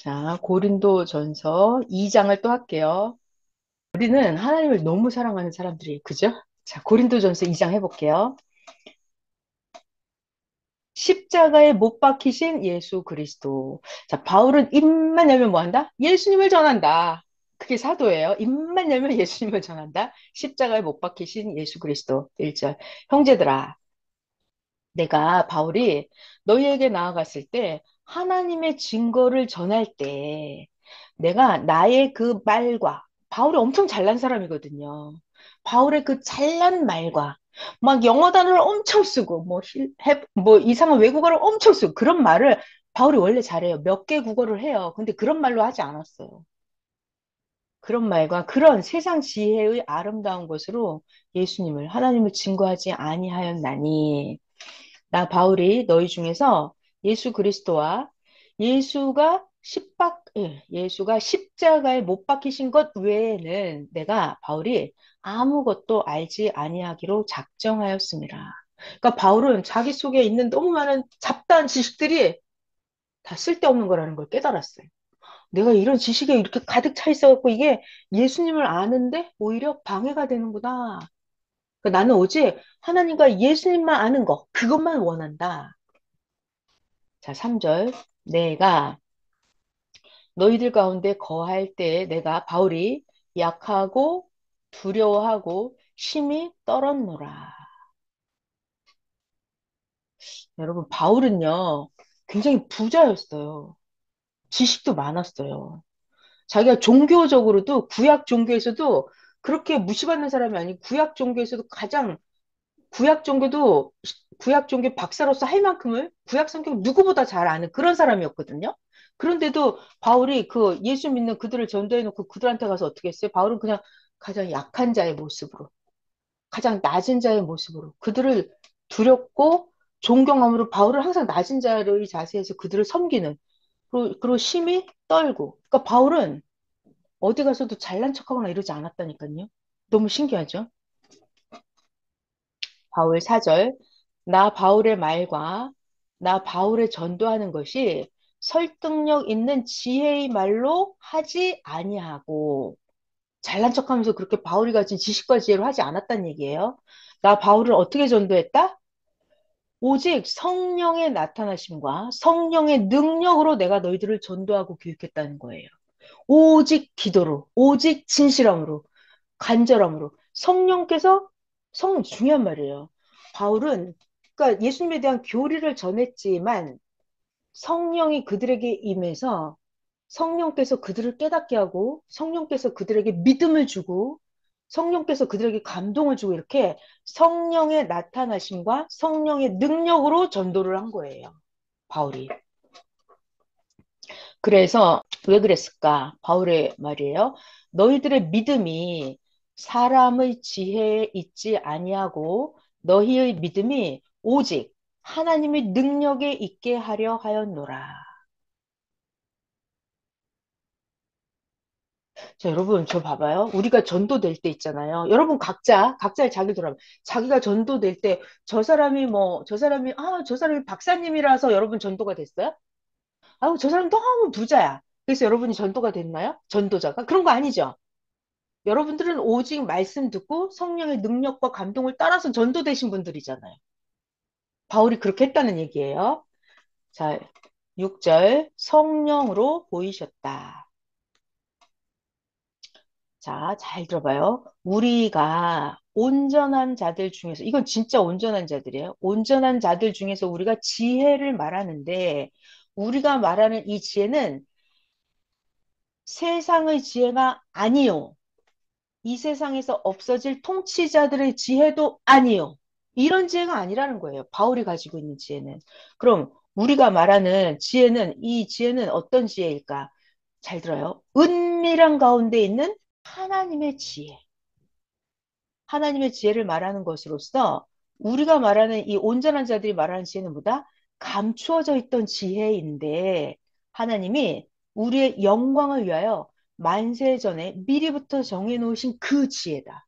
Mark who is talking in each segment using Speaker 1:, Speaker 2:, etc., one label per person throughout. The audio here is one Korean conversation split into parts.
Speaker 1: 자, 고린도전서 2장을 또 할게요. 우리는 하나님을 너무 사랑하는 사람들이, 그죠? 자, 고린도전서 2장 해볼게요. 십자가에 못 박히신 예수 그리스도. 자, 바울은 입만 열면 뭐 한다? 예수님을 전한다. 그게 사도예요. 입만 열면 예수님을 전한다. 십자가에 못 박히신 예수 그리스도. 1절. 형제들아, 내가 바울이 너희에게 나아갔을 때 하나님의 증거를 전할 때 내가 나의 그 말과 바울이 엄청 잘난 사람이거든요. 바울의 그 잘난 말과 막 영어 단어를 엄청 쓰고 뭐 이상한 외국어를 엄청 쓰고 그런 말을 바울이 원래 잘해요. 몇 개 국어를 해요. 근데 그런 말로 하지 않았어요. 그런 말과 그런 세상 지혜의 아름다운 것으로 예수님을 하나님을 증거하지 아니하였나니 나 바울이 너희 중에서 예수 그리스도와 예수가 십자가에 못 박히신 것 외에는 내가 바울이 아무것도 알지 아니하기로 작정하였습니다. 그러니까 바울은 자기 속에 있는 너무 많은 잡다한 지식들이 다 쓸데없는 거라는 걸 깨달았어요. 내가 이런 지식에 이렇게 가득 차 있어갖고 이게 예수님을 아는데 오히려 방해가 되는구나. 그러니까 나는 오직 하나님과 예수님만 아는 거, 그것만 원한다. 자, 3절. 내가 너희들 가운데 거할 때 내가 바울이 약하고 두려워하고 심히 떨었노라. 여러분, 바울은요, 굉장히 부자였어요. 지식도 많았어요. 자기가 종교적으로도 구약 종교에서도 그렇게 무시받는 사람이 아니고 구약 종교에서도 가장 구약 종교도 구약 종교 박사로서 할 만큼을 구약 성경 누구보다 잘 아는 그런 사람이었거든요. 그런데도 바울이 그 예수 믿는 그들을 전도해 놓고 그들한테 가서 어떻게 했어요? 바울은 그냥 가장 약한 자의 모습으로, 가장 낮은 자의 모습으로 그들을 두렵고 존경함으로 바울은 항상 낮은 자의 자세에서 그들을 섬기는 그리고 심히 떨고. 그러니까 바울은 어디 가서도 잘난 척하거나 이러지 않았다니까요. 너무 신기하죠? 바울 4절. 나 바울의 말과 나 바울의 전도하는 것이 설득력 있는 지혜의 말로 하지 아니하고 잘난 척하면서 그렇게 바울이 가진 지식과 지혜로 하지 않았단 얘기예요. 나 바울을 어떻게 전도했다? 오직 성령의 나타나심과 성령의 능력으로 내가 너희들을 전도하고 교육했다는 거예요. 오직 기도로, 오직 진실함으로, 간절함으로. 중요한 말이에요. 바울은, 그러니까 예수님에 대한 교리를 전했지만 성령이 그들에게 임해서 성령께서 그들을 깨닫게 하고 성령께서 그들에게 믿음을 주고 성령께서 그들에게 감동을 주고 이렇게 성령의 나타나심과 성령의 능력으로 전도를 한 거예요. 바울이. 그래서 왜 그랬을까? 바울의 말이에요. 너희들의 믿음이 사람의 지혜에 있지 아니하고 너희의 믿음이 오직 하나님의 능력에 있게 하려 하였노라. 자, 여러분, 저 봐봐요. 우리가 전도될 때 있잖아요. 여러분, 각자의 자기 돌아보면, 자기가 전도될 때, 저 사람이 박사님이라서 여러분 전도가 됐어요? 아우, 저 사람 너무 부자야. 그래서 여러분이 전도가 됐나요? 전도자가? 그런 거 아니죠. 여러분들은 오직 말씀 듣고 성령의 능력과 감동을 따라서 전도되신 분들이잖아요. 바울이 그렇게 했다는 얘기예요. 자, 6절, 성령으로 보이셨다. 자, 잘 들어봐요. 우리가 온전한 자들 중에서, 이건 진짜 온전한 자들이에요. 온전한 자들 중에서 우리가 지혜를 말하는데, 우리가 말하는 이 지혜는 세상의 지혜가 아니요. 이 세상에서 없어질 통치자들의 지혜도 아니요. 이런 지혜가 아니라는 거예요. 바울이 가지고 있는 지혜는. 그럼 우리가 말하는 지혜는, 이 지혜는 어떤 지혜일까? 잘 들어요. 은밀한 가운데 있는 하나님의 지혜. 하나님의 지혜를 말하는 것으로서 우리가 말하는 이 온전한 자들이 말하는 지혜는 뭐다? 감추어져 있던 지혜인데 하나님이 우리의 영광을 위하여 만세 전에 미리부터 정해놓으신 그 지혜다.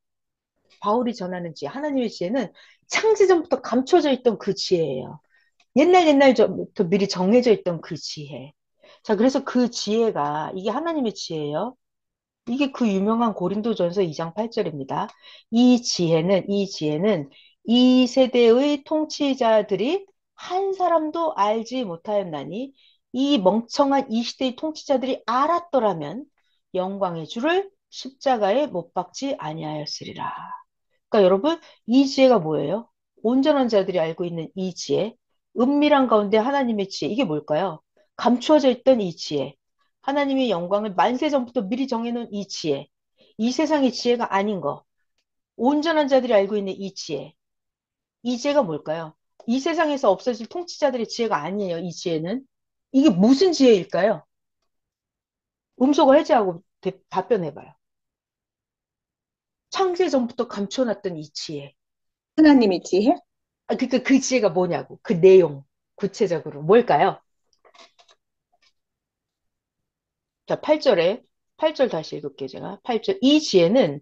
Speaker 1: 바울이 전하는 지혜, 하나님의 지혜는 창세전부터 감춰져 있던 그 지혜예요. 옛날부터 미리 정해져 있던 그 지혜. 자, 그래서 그 지혜가, 이게 하나님의 지혜예요. 이게 그 유명한 고린도전서 2장 8절입니다. 이 지혜는 이 세대의 통치자들이 한 사람도 알지 못하였나니 이 멍청한 이 시대의 통치자들이 알았더라면 영광의 주를 십자가에 못 박지 아니하였으리라. 그러니까 여러분, 이 지혜가 뭐예요? 온전한 자들이 알고 있는 이 지혜, 은밀한 가운데 하나님의 지혜, 이게 뭘까요? 감추어져 있던 이 지혜, 하나님의 영광을 만세 전부터 미리 정해놓은 이 지혜, 이 세상의 지혜가 아닌 거, 온전한 자들이 알고 있는 이 지혜, 이 지혜가 뭘까요? 이 세상에서 없어질 통치자들의 지혜가 아니에요, 이 지혜는. 이게 무슨 지혜일까요? 음소거 해제하고 답변해봐요. 창세 전부터 감춰놨던 이 지혜.
Speaker 2: 하나님의 지혜?
Speaker 1: 그러니까 그 지혜가 뭐냐고. 그 내용, 구체적으로. 뭘까요? 자, 8절 다시 읽을게요, 제가. 8절. 이 지혜는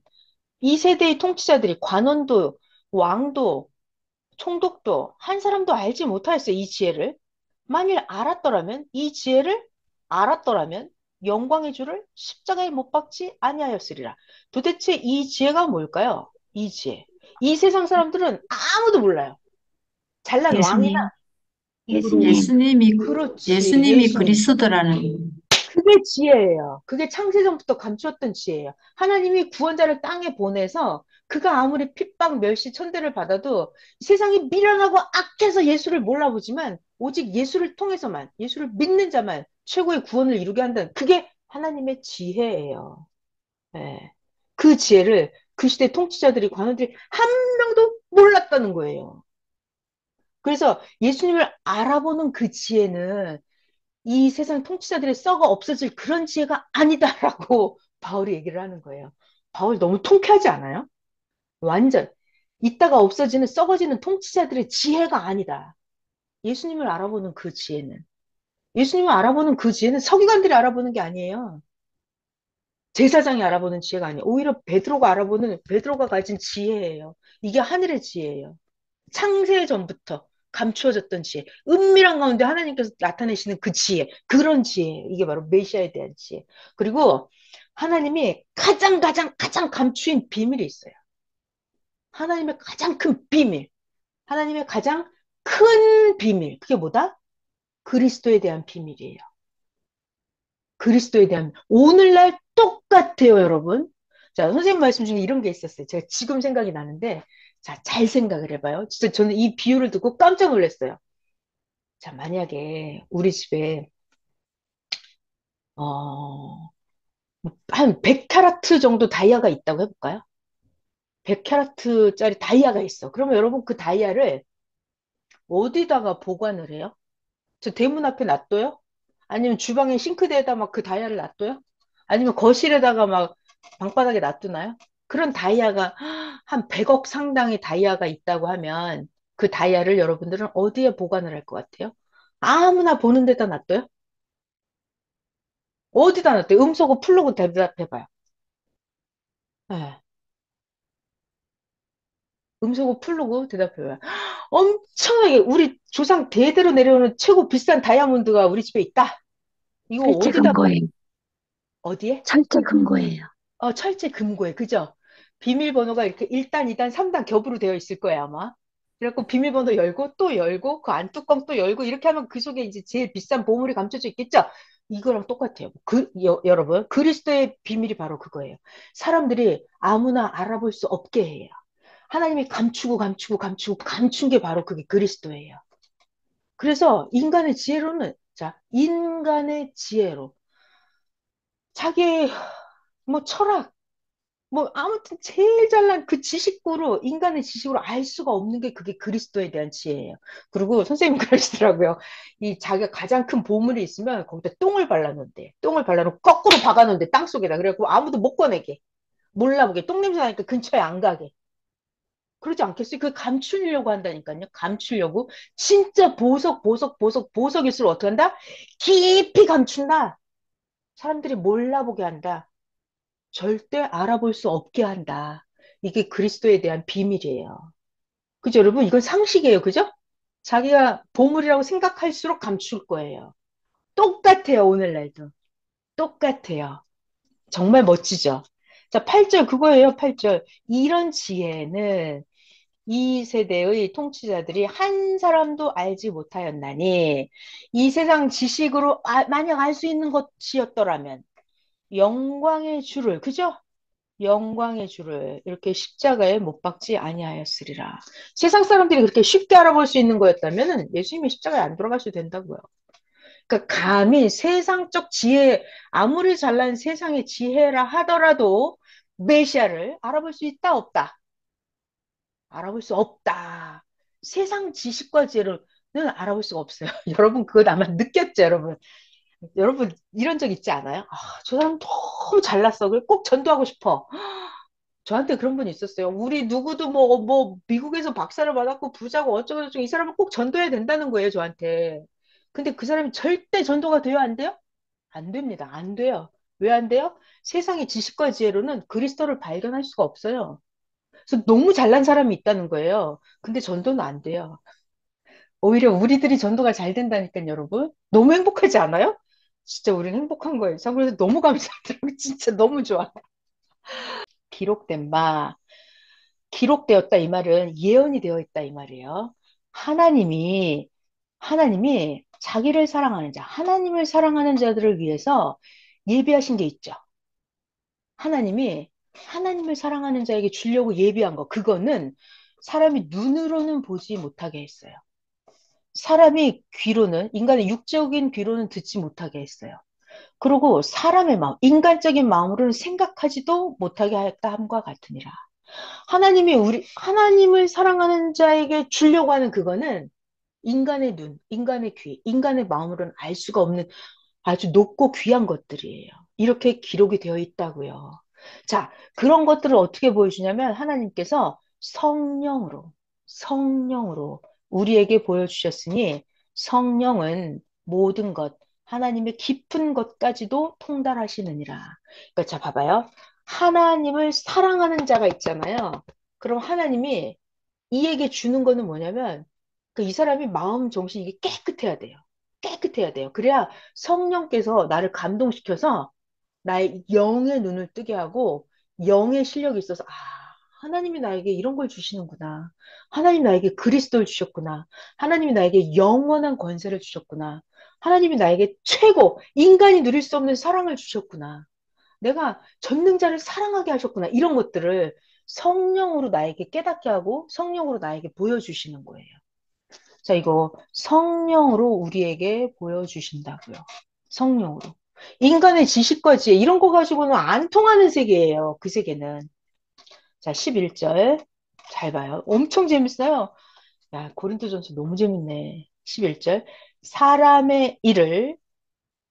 Speaker 1: 이 세대의 통치자들이 관원도, 왕도, 총독도 한 사람도 알지 못하였어요, 이 지혜를. 만일 알았더라면, 이 지혜를 알았더라면 영광의 주를 십자가에 못 박지 아니하였으리라. 도대체 이 지혜가 뭘까요? 이 지혜. 이 세상 사람들은 아무도 몰라요. 잘난 왕이나
Speaker 3: 예수님,
Speaker 2: 예수님.
Speaker 3: 예수님이,
Speaker 1: 그렇지,
Speaker 3: 예수님이
Speaker 1: 예수님.
Speaker 3: 그리스도라는,
Speaker 1: 그게 지혜예요. 그게 창세전부터 감추었던 지혜예요. 하나님이 구원자를 땅에 보내서 그가 아무리 핍박, 멸시, 천대를 받아도 세상이 미련하고 악해서 예수를 몰라보지만 오직 예수를 통해서만, 예수를 믿는 자만 최고의 구원을 이루게 한다는 그게 하나님의 지혜예요. 예. 그 지혜를 그 시대 통치자들이, 관원들이 한 명도 몰랐다는 거예요. 그래서 예수님을 알아보는 그 지혜는 이 세상 통치자들의 썩어 없어질 그런 지혜가 아니다라고 바울이 얘기를 하는 거예요. 바울 너무 통쾌하지 않아요? 완전. 이따가 없어지는 썩어지는 통치자들의 지혜가 아니다. 예수님을 알아보는 그 지혜는. 예수님을 알아보는 그 지혜는 서기관들이 알아보는 게 아니에요. 제사장이 알아보는 지혜가 아니에요. 오히려 베드로가 가진 지혜예요. 이게 하늘의 지혜예요. 창세 전부터 감추어졌던 지혜, 은밀한 가운데 하나님께서 나타내시는 그 지혜, 그런 지혜, 이게 바로 메시아에 대한 지혜. 그리고 하나님이 가장 감추인 비밀이 있어요. 하나님의 가장 큰 비밀, 하나님의 가장 큰 비밀, 그게 뭐다? 그리스도에 대한 비밀이에요. 그리스도에 대한 오늘날 똑같아요, 여러분. 자, 선생님 말씀 중에 이런 게 있었어요. 제가 지금 생각이 나는데, 자, 잘 생각을 해봐요. 진짜 저는 이 비유를 듣고 깜짝 놀랐어요. 자, 만약에 우리 집에 어, 한 100캐러트 정도 다이아가 있다고 해볼까요? 100캐러트짜리 다이아가 있어. 그러면 여러분 그 다이아를 어디다가 보관을 해요? 저 대문 앞에 놔둬요? 아니면 주방에 싱크대에다 막 그 다이아를 놔둬요? 아니면 거실에다가 막 방바닥에 놔두나요? 그런 다이아가 한 100억 상당의 다이아가 있다고 하면 그 다이아를 여러분들은 어디에 보관을 할 것 같아요? 아무나 보는 데다 놔둬요? 어디다 놨대? 음소거 플러그 대답해봐요. 네. 음소거 플러그 대답해봐요. 엄청나게 우리 조상 대대로 내려오는 최고 비싼 다이아몬드가 우리 집에 있다. 이거
Speaker 3: 철제
Speaker 1: 어디다
Speaker 3: 금고에,
Speaker 1: 어디에?
Speaker 3: 철제 금고예요.
Speaker 1: 철제 금고에 그죠? 비밀번호가 이렇게 1단, 2단, 3단 겹으로 되어 있을 거예요 아마. 그래갖고 비밀번호 열고 또 열고 그 안뚜껑 또 열고 이렇게 하면 그 속에 이제 제일 비싼 보물이 감춰져 있겠죠? 이거랑 똑같아요. 여러분 그리스도의 비밀이 바로 그거예요. 사람들이 아무나 알아볼 수 없게 해요. 하나님이 감춘 게 바로 그게 그리스도예요. 그래서 인간의 지혜로는, 자, 인간의 지혜로, 자기의 뭐 철학, 뭐 아무튼 제일 잘난 그 지식으로, 인간의 지식으로 알 수가 없는 게 그게 그리스도에 대한 지혜예요. 그리고 선생님 그러시더라고요. 이 자기가 가장 큰 보물이 있으면 거기다 똥을 발라놓는데, 똥을 발라놓고 거꾸로 박아놓는데 땅속에다. 그래갖고 아무도 못 꺼내게. 몰라보게. 똥냄새 나니까 근처에 안 가게. 그러지 않겠어요? 그 감추려고 한다니까요. 감추려고. 진짜 보석일수록 어떻게 한다? 깊이 감춘다. 사람들이 몰라보게 한다. 절대 알아볼 수 없게 한다. 이게 그리스도에 대한 비밀이에요. 그죠, 여러분? 이건 상식이에요. 그죠? 자기가 보물이라고 생각할수록 감출 거예요. 똑같아요, 오늘날도. 똑같아요. 정말 멋지죠? 자, 8절 그거예요, 8절. 이런 지혜는 이 세대의 통치자들이 한 사람도 알지 못하였나니 이 세상 지식으로 만약 알 수 있는 것이었더라면 영광의 주를 그죠? 영광의 주를 이렇게 십자가에 못 박지 아니하였으리라. 세상 사람들이 그렇게 쉽게 알아볼 수 있는 거였다면 예수님이 십자가에 안 돌아가셔도 된다고요. 그러니까 감히 세상적 지혜, 아무리 잘난 세상의 지혜라 하더라도 메시아를 알아볼 수 있다, 없다? 알아볼 수 없다. 세상 지식과 지혜로는 알아볼 수가 없어요. 여러분, 그거 아마 느꼈죠, 여러분? 여러분, 이런 적 있지 않아요? 아, 저 사람 너무 잘났어. 그래, 꼭 전도하고 싶어. 저한테 그런 분이 있었어요. 우리 누구도 미국에서 박사를 받았고 부자고 어쩌고저쩌고 이 사람은 꼭 전도해야 된다는 거예요, 저한테. 근데 그 사람이 절대 전도가 돼요, 안 돼요? 안 됩니다. 안 돼요. 왜 안 돼요? 세상의 지식과 지혜로는 그리스도를 발견할 수가 없어요. 그래서 너무 잘난 사람이 있다는 거예요. 근데 전도는 안 돼요. 오히려 우리들이 전도가 잘 된다니까요, 여러분. 너무 행복하지 않아요? 진짜 우리는 행복한 거예요. 참 그래서 너무 감사하더라고요. 진짜 너무 좋아. 기록된 바, 기록되었다 이 말은 예언이 되어 있다 이 말이에요. 하나님이, 하나님이 자기를 사랑하는 자, 하나님을 사랑하는 자들을 위해서 예비하신 게 있죠. 하나님이 하나님을 사랑하는 자에게 주려고 예비한 거, 그거는 사람이 눈으로는 보지 못하게 했어요. 사람이 귀로는, 인간의 육적인 귀로는 듣지 못하게 했어요. 그리고 사람의 마음, 인간적인 마음으로는 생각하지도 못하게 하였다 함과 같으니라. 하나님을 사랑하는 자에게 주려고 하는 그거는 인간의 눈, 인간의 귀, 인간의 마음으로는 알 수가 없는 아주 높고 귀한 것들이에요. 이렇게 기록이 되어 있다고요. 자, 그런 것들을 어떻게 보여주냐면 하나님께서 성령으로 우리에게 보여주셨으니 성령은 모든 것, 하나님의 깊은 것까지도 통달하시느니라. 그러니까 자, 봐봐요. 하나님을 사랑하는 자가 있잖아요. 그럼 하나님이 이에게 주는 거는 뭐냐면 그 이 사람이 마음 정신이 이게 깨끗해야 돼요. 깨끗해야 돼요. 그래야 성령께서 나를 감동시켜서 나의 영의 눈을 뜨게 하고 영의 실력이 있어서 아, 하나님이 나에게 이런 걸 주시는구나. 하나님 나에게 그리스도를 주셨구나. 하나님이 나에게 영원한 권세를 주셨구나. 하나님이 나에게 최고 인간이 누릴 수 없는 사랑을 주셨구나. 내가 전능자를 사랑하게 하셨구나. 이런 것들을 성령으로 나에게 깨닫게 하고 성령으로 나에게 보여주시는 거예요. 자, 이거 성령으로 우리에게 보여주신다고요. 성령으로. 인간의 지식과 지혜, 이런 거 가지고는 안 통하는 세계예요. 그 세계는. 자, 11절. 잘 봐요. 엄청 재밌어요. 야, 고린도전서 너무 재밌네. 11절. 사람의 일을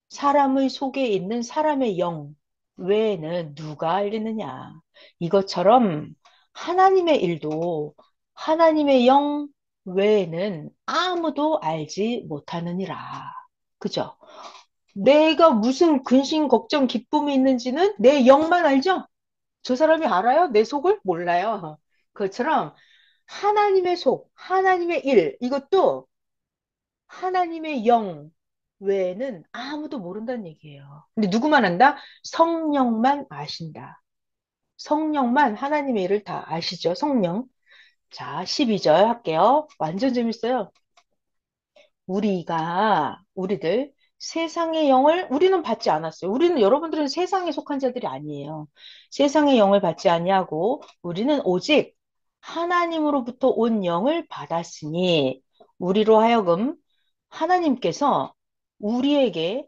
Speaker 1: 사람의 속에 있는 사람의 영 외에는 누가 알리느냐. 이것처럼 하나님의 일도 하나님의 영 외에는 아무도 알지 못하느니라. 그죠? 내가 무슨 근심, 걱정, 기쁨이 있는지는 내 영만 알죠? 저 사람이 알아요? 내 속을? 몰라요. 그것처럼 하나님의 속, 하나님의 일, 이것도 하나님의 영 외에는 아무도 모른다는 얘기예요. 근데 누구만 안다? 성령만 아신다. 성령만 하나님의 일을 다 아시죠? 성령. 자, 12절 할게요. 완전 재밌어요. 우리들 세상의 영을 우리는 받지 않았어요. 우리는 여러분들은 세상에 속한 자들이 아니에요. 세상의 영을 받지 아니하고 우리는 오직 하나님으로부터 온 영을 받았으니 우리로 하여금 하나님께서 우리에게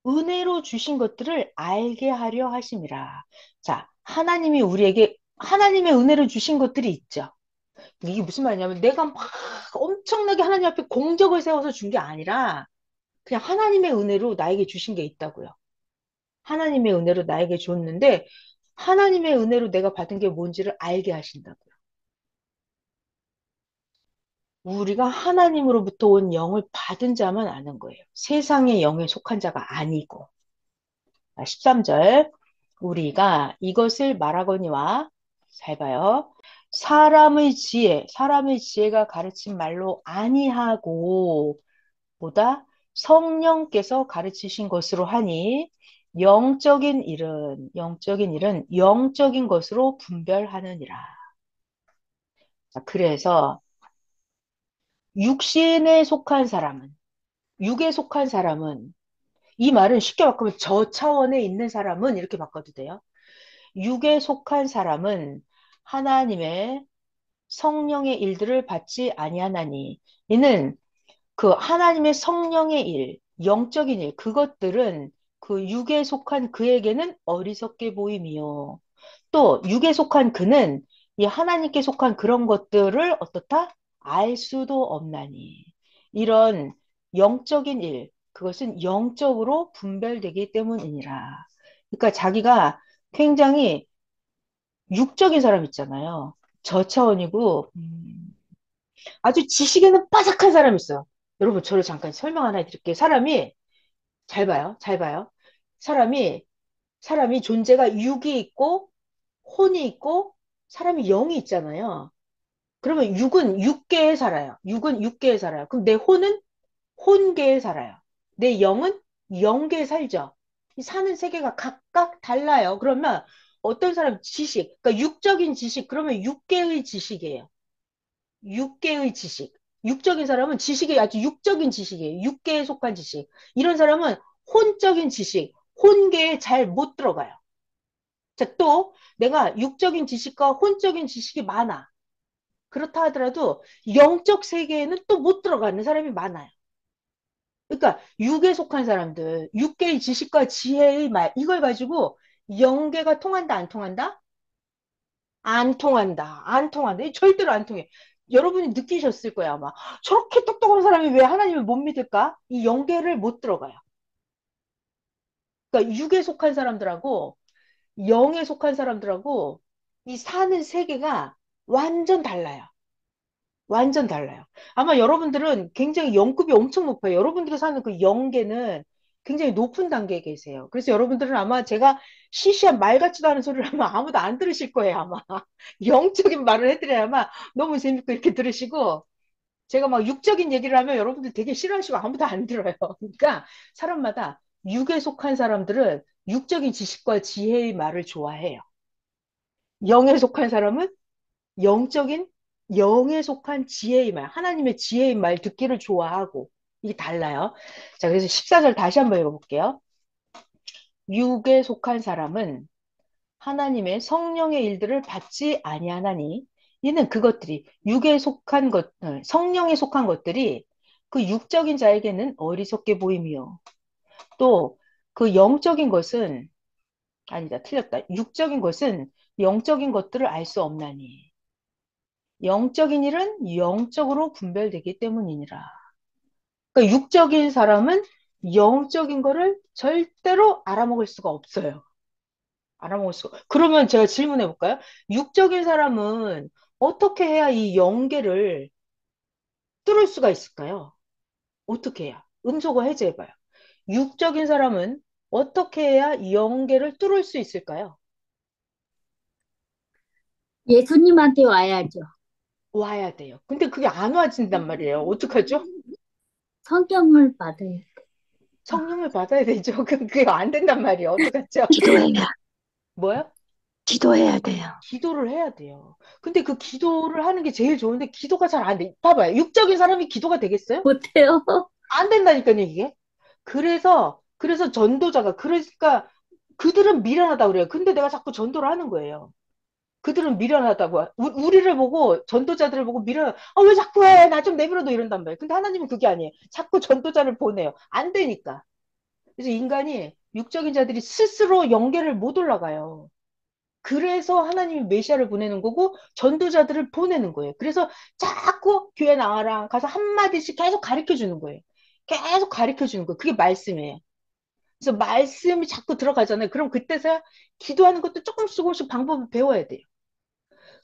Speaker 1: 은혜로 주신 것들을 알게 하려 하심이라. 자, 하나님이 우리에게 하나님의 은혜로 주신 것들이 있죠. 이게 무슨 말이냐면 내가 막 엄청나게 하나님 앞에 공적을 세워서 준 게 아니라 그냥 하나님의 은혜로 나에게 주신 게 있다고요. 하나님의 은혜로 나에게 줬는데 하나님의 은혜로 내가 받은 게 뭔지를 알게 하신다고요. 우리가 하나님으로부터 온 영을 받은 자만 아는 거예요. 세상의 영에 속한 자가 아니고. 13절. 우리가 이것을 말하거니와 잘 봐요. 사람의 지혜가 가르친 말로 아니하고 보다 성령께서 가르치신 것으로 하니 영적인 일은 영적인 것으로 분별하느니라. 자, 그래서 육신에 속한 사람은, 육에 속한 사람은, 이 말은 쉽게 바꾸면 저 차원에 있는 사람은 이렇게 바꿔도 돼요. 육에 속한 사람은 하나님의 성령의 일들을 받지 아니하나니, 이는 그 하나님의 성령의 일, 영적인 일, 그것들은 그 육에 속한 그에게는 어리석게 보임이요. 또 육에 속한 그는 이 하나님께 속한 그런 것들을 어떻다? 알 수도 없나니. 이런 영적인 일, 그것은 영적으로 분별되기 때문이니라. 그러니까 자기가 굉장히 육적인 사람 있잖아요. 저차원이고 아주 지식에는 빠삭한 사람이 있어요. 여러분 저를 잠깐 설명 하나 해드릴게요. 사람이 잘 봐요. 잘 봐요. 사람이 존재가 육이 있고 혼이 있고 사람이 영이 있잖아요. 그러면 육은 육계에 살아요. 육은 육계에 살아요. 그럼 내 혼은 혼계에 살아요. 내 영은 영계에 살죠. 이 사는 세계가 각각 달라요. 그러면 어떤 사람 지식, 그러니까 육적인 지식, 그러면 육계의 지식이에요. 육계의 지식. 육적인 사람은 지식이 아주 육적인 지식이에요. 육계에 속한 지식. 이런 사람은 혼적인 지식, 혼계에 잘 못 들어가요. 자, 또 내가 육적인 지식과 혼적인 지식이 많아. 그렇다 하더라도 영적 세계에는 또 못 들어가는 사람이 많아요. 그러니까 육에 속한 사람들, 육계의 지식과 지혜의 말, 이걸 가지고 영계가 통한다, 안 통한다? 안 통한다. 안 통한다. 절대로 안 통해. 여러분이 느끼셨을 거야, 아마. 저렇게 똑똑한 사람이 왜 하나님을 못 믿을까? 이 영계를 못 들어가요. 그러니까 육에 속한 사람들하고 영에 속한 사람들하고 이 사는 세계가 완전 달라요. 완전 달라요. 아마 여러분들은 굉장히 영급이 엄청 높아요. 여러분들이 사는 그 영계는 굉장히 높은 단계에 계세요. 그래서 여러분들은 아마 제가 시시한 말 같지도 않은 소리를 하면 아무도 안 들으실 거예요, 아마. 영적인 말을 해드려야 아마 너무 재밌고 이렇게 들으시고, 제가 막 육적인 얘기를 하면 여러분들 되게 싫어하시고 아무도 안 들어요. 그러니까 사람마다 육에 속한 사람들은 육적인 지식과 지혜의 말을 좋아해요. 영에 속한 사람은 영적인 영에 속한 지혜의 말, 하나님의 지혜의 말 듣기를 좋아하고 이게 달라요. 자, 그래서 14절 다시 한번 읽어볼게요. 육에 속한 사람은 하나님의 성령의 일들을 받지 아니하나니 이는 그것들이 육에 속한 것, 성령에 속한 것들이 그 육적인 자에게는 어리석게 보임이요. 또 그 영적인 것은 아니다, 틀렸다. 육적인 것은 영적인 것들을 알 수 없나니. 영적인 일은 영적으로 분별되기 때문이니라. 그러니까 육적인 사람은 영적인 거를 절대로 알아먹을 수가 없어요. 알아먹을 수가. 그러면 제가 질문해 볼까요? 육적인 사람은 어떻게 해야 이 영계를 뚫을 수가 있을까요? 어떻게 해야? 음소거 해제해봐요. 육적인 사람은 어떻게 해야 영계를 뚫을 수 있을까요?
Speaker 3: 예수님한테 와야죠.
Speaker 1: 와야 돼요. 근데 그게 안 와진단 말이에요. 어떡하죠?
Speaker 3: 성경을 받아요.
Speaker 1: 성령을 받아야 되죠. 그게 안 된단 말이에요. 어떡하죠?
Speaker 2: 기도해야,
Speaker 1: 뭐요?
Speaker 2: 기도해야 돼요.
Speaker 1: 기도를 해야 돼요. 근데 그 기도를 하는 게 제일 좋은데 기도가 잘 안 돼. 봐봐요. 육적인 사람이 기도가 되겠어요?
Speaker 3: 못해요.
Speaker 1: 안 된다니까요, 이게. 그래서 전도자가, 그러니까 그들은 미련하다고 그래요. 근데 내가 자꾸 전도를 하는 거예요. 그들은 미련하다고. 우리를 보고, 전도자들을 보고 왜 자꾸 해? 나 좀 내버려둬 이런단 말이에요. 근데 하나님은 그게 아니에요. 자꾸 전도자를 보내요. 안 되니까. 그래서 인간이, 육적인 자들이 스스로 영계를 못 올라가요. 그래서 하나님이 메시아를 보내는 거고 전도자들을 보내는 거예요. 그래서 자꾸 교회 나와라 가서 한마디씩 계속 가르쳐 주는 거예요. 계속 가르쳐 주는 거예요. 그게 말씀이에요. 그래서 말씀이 자꾸 들어가잖아요. 그럼 그때서야 기도하는 것도 조금씩 방법을 배워야 돼요.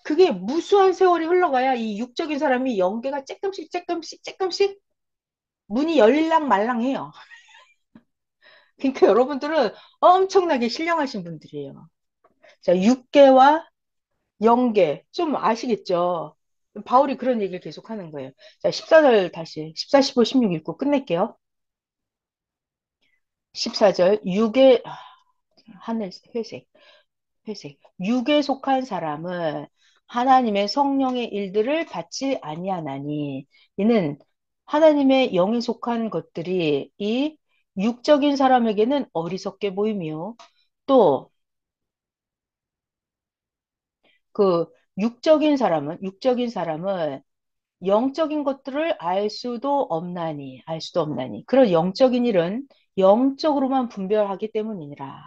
Speaker 1: 그게 무수한 세월이 흘러가야 이 육적인 사람이 영계가 조금씩 문이 열랑 말랑해요. 그러니까 여러분들은 엄청나게 신령하신 분들이에요. 자, 육계와 영계. 좀 아시겠죠? 바울이 그런 얘기를 계속 하는 거예요. 자, 14절 다시. 14, 15, 16 읽고 끝낼게요. 14절 육의 하늘 회색 회색 육에 속한 사람은 하나님의 성령의 일들을 받지 아니하나니 이는 하나님의 영에 속한 것들이 이 육적인 사람에게는 어리석게 보이며 또 그 육적인 사람은 영적인 것들을 알 수도 없나니 그런 영적인 일은 영적으로만 분별하기 때문이니라.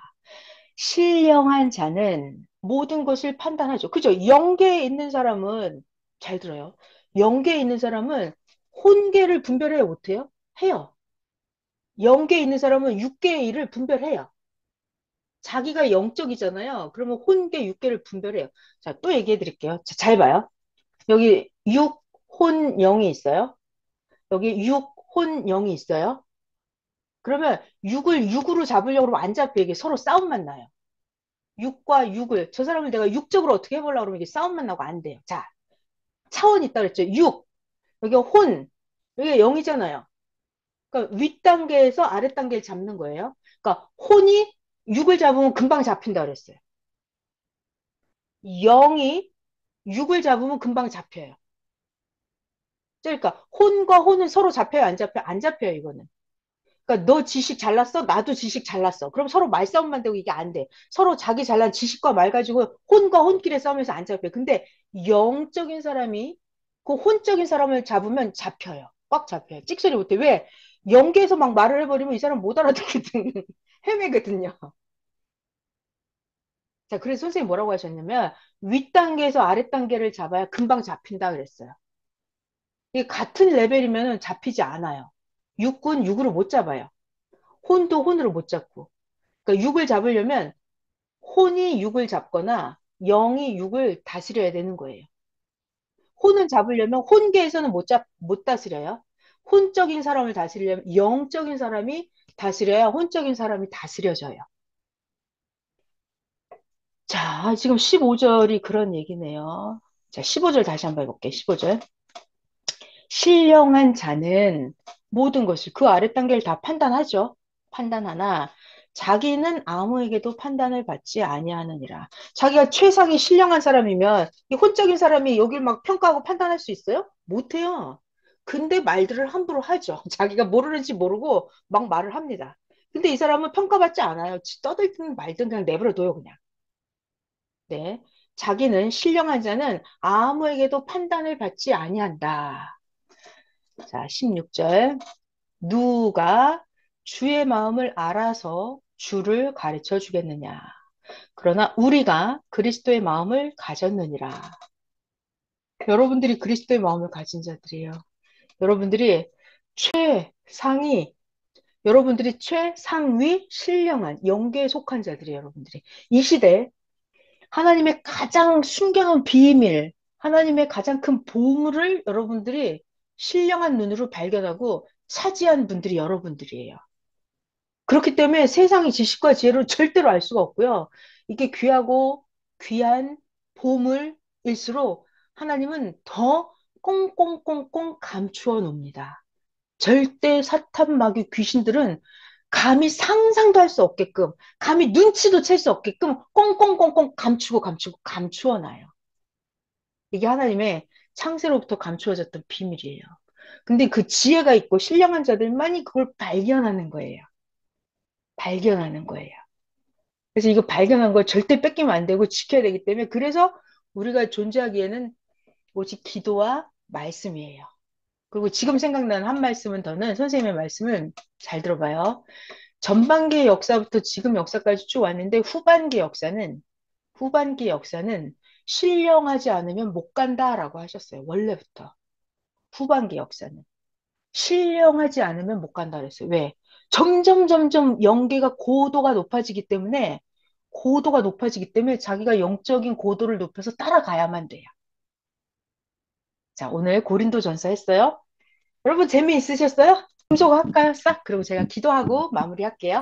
Speaker 1: 신령한 자는 모든 것을 판단하죠. 그죠? 영계에 있는 사람은 잘 들어요. 영계에 있는 사람은 혼계를 분별해요, 못해요? 해요. 영계에 있는 사람은 육계의 일을 분별해요. 자기가 영적이잖아요. 그러면 혼계, 육계를 분별해요. 자, 또 얘기해 드릴게요. 자, 잘 봐요. 여기 육, 혼, 영이 있어요. 여기 육, 혼, 영이 있어요. 그러면 육을 육으로 잡으려고 하면 안 잡혀. 이게 서로 싸움만 나요. 육과 육을, 저 사람을 내가 육적으로 어떻게 해보려고 그러면 이게 싸움만 나고 안 돼요. 자, 차원이 있다 그랬죠. 육, 여기 혼, 여기 영이잖아요. 그러니까 윗단계에서 아랫단계를 잡는 거예요. 그러니까 혼이 육을 잡으면 금방 잡힌다 그랬어요. 영이 육을 잡으면 금방 잡혀요. 그러니까 혼과 혼은 서로 잡혀요, 안 잡혀요? 안 잡혀요, 이거는. 그러니까 너 지식 잘났어? 나도 지식 잘났어. 그럼 서로 말싸움만 되고 이게 안 돼. 서로 자기 잘난 지식과 말 가지고 혼과 혼끼리 싸우면서 안 잡혀. 근데 영적인 사람이 그 혼적인 사람을 잡으면 잡혀요. 꽉 잡혀요. 찍소리 못해. 왜? 영계에서 막 말을 해버리면 이 사람 못 알아듣거든. 헤매거든요. 자, 그래서 선생님이 뭐라고 하셨냐면 윗단계에서 아랫단계를 잡아야 금방 잡힌다 그랬어요. 이게 같은 레벨이면 잡히지 않아요. 육군 육으로 못 잡아요. 혼도 혼으로 못 잡고. 그러니까 육을 잡으려면 혼이 육을 잡거나 영이 육을 다스려야 되는 거예요. 혼은 잡으려면 혼계에서는 못 다스려요. 혼적인 사람을 다스리려면 영적인 사람이 다스려야 혼적인 사람이 다스려져요. 자, 지금 15절이 그런 얘기네요. 자, 15절 다시 한번 해볼게요. 15절. 신령한 자는 모든 것을 그 아랫 단계를 다 판단하죠. 판단하나 자기는 아무에게도 판단을 받지 아니하느니라. 자기가 최상위 신령한 사람이면 이 혼적인 사람이 여길 막 평가하고 판단할 수 있어요? 못해요. 근데 말들을 함부로 하죠. 자기가 모르는지 모르고 막 말을 합니다. 근데 이 사람은 평가받지 않아요. 떠들든 말든 그냥 내버려둬요, 그냥. 네. 자기는 신령한 자는 아무에게도 판단을 받지 아니한다. 자, 16절. 누가 주의 마음을 알아서 주를 가르쳐 주겠느냐. 그러나 우리가 그리스도의 마음을 가졌느니라. 여러분들이 그리스도의 마음을 가진 자들이에요. 여러분들이 최상위, 여러분들이 최상위 신령한 영계에 속한 자들이에요, 여러분들이. 이 시대 하나님의 가장 순경한 비밀, 하나님의 가장 큰 보물을 여러분들이 신령한 눈으로 발견하고 차지한 분들이 여러분들이에요. 그렇기 때문에 세상의 지식과 지혜로 절대로 알 수가 없고요. 이게 귀하고 귀한 보물일수록 하나님은 더 꽁꽁꽁꽁 감추어 놓습니다. 절대 사탄 마귀 귀신들은 감히 상상도 할 수 없게끔, 감히 눈치도 챌 수 없게끔 꽁꽁꽁꽁 감추고 감추어 놔요. 이게 하나님의 창세로부터 감추어졌던 비밀이에요. 근데 그 지혜가 있고 신령한 자들만이 그걸 발견하는 거예요. 발견하는 거예요. 그래서 이거 발견한 걸 절대 뺏기면 안 되고 지켜야 되기 때문에 그래서 우리가 존재하기에는 오직 기도와 말씀이에요. 그리고 지금 생각나는 한 말씀은 더는 선생님의 말씀은 잘 들어봐요. 전반기의 역사부터 지금 역사까지 쭉 왔는데 후반기 역사는 신령하지 않으면 못 간다라고 하셨어요. 원래부터. 후반기 역사는. 신령하지 않으면 못 간다 그랬어요. 왜? 점점 영계가 고도가 높아지기 때문에 자기가 영적인 고도를 높여서 따라가야만 돼요. 자, 오늘 고린도전서 했어요. 여러분 재미있으셨어요? 금속할까요? 싹. 그리고 제가 기도하고 마무리할게요.